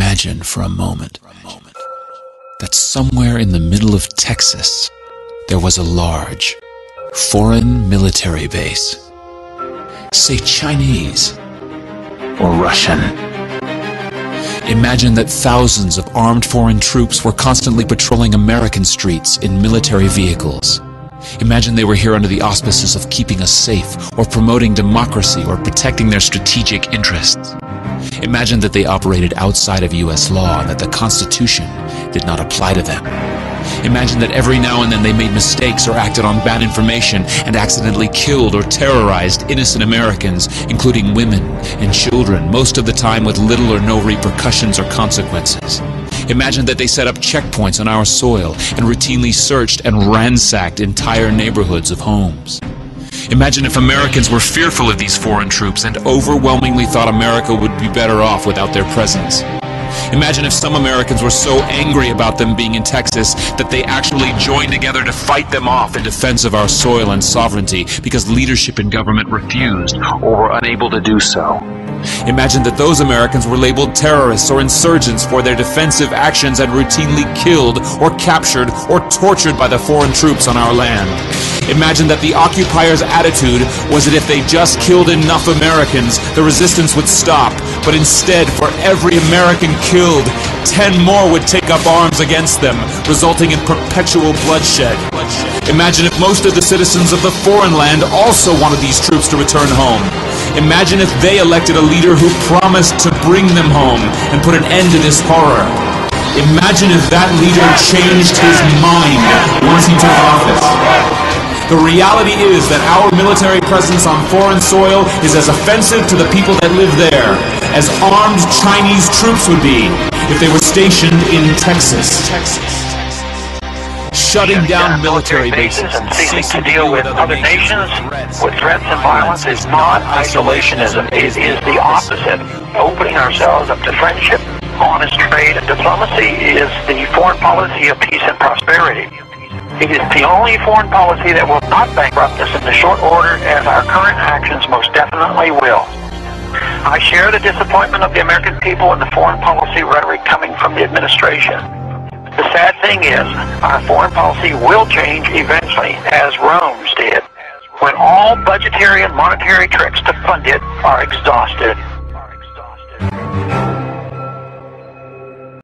imagine for a moment that somewhere in the middle of Texas there was a large foreign military base, say Chinese or Russian. Imagine that thousands of armed foreign troops were constantly patrolling American streets in military vehicles. Imagine they were here under the auspices of keeping us safe, or promoting democracy, or protecting their strategic interests. Imagine that they operated outside of U.S. law and that the Constitution did not apply to them. Imagine that every now and then they made mistakes or acted on bad information and accidentally killed or terrorized innocent Americans, including women and children, most of the time with little or no repercussions or consequences. Imagine that they set up checkpoints on our soil and routinely searched and ransacked entire neighborhoods of homes. Imagine if Americans were fearful of these foreign troops and overwhelmingly thought America would be better off without their presence. Imagine if some Americans were so angry about them being in Texas that they actually joined together to fight them off in defense of our soil and sovereignty because leadership in government refused or were unable to do so. Imagine that those Americans were labeled terrorists or insurgents for their defensive actions and routinely killed or captured or tortured by the foreign troops on our land. Imagine that the occupiers' attitude was that if they just killed enough Americans, the resistance would stop, but instead, for every American killed, 10 more would take up arms against them, resulting in perpetual bloodshed. Imagine if most of the citizens of the foreign land also wanted these troops to return home. Imagine if they elected a leader who promised to bring them home and put an end to this horror. Imagine if that leader changed his mind once he took office. The reality is that our military presence on foreign soil is as offensive to the people that live there as armed Chinese troops would be if they were stationed in Texas. Shutting down military bases and ceasing to deal with other nations with threats and violence is not isolationism. It is the opposite. Opening ourselves up to friendship, honest trade, and diplomacy is the foreign policy of peace and prosperity. It is the only foreign policy that will not bankrupt us in the short order, as our current actions most definitely will. I share the disappointment of the American people in the foreign policy rhetoric coming from the administration. The sad thing is, our foreign policy will change eventually, as Rome's did, when all budgetary and monetary tricks to fund it are exhausted.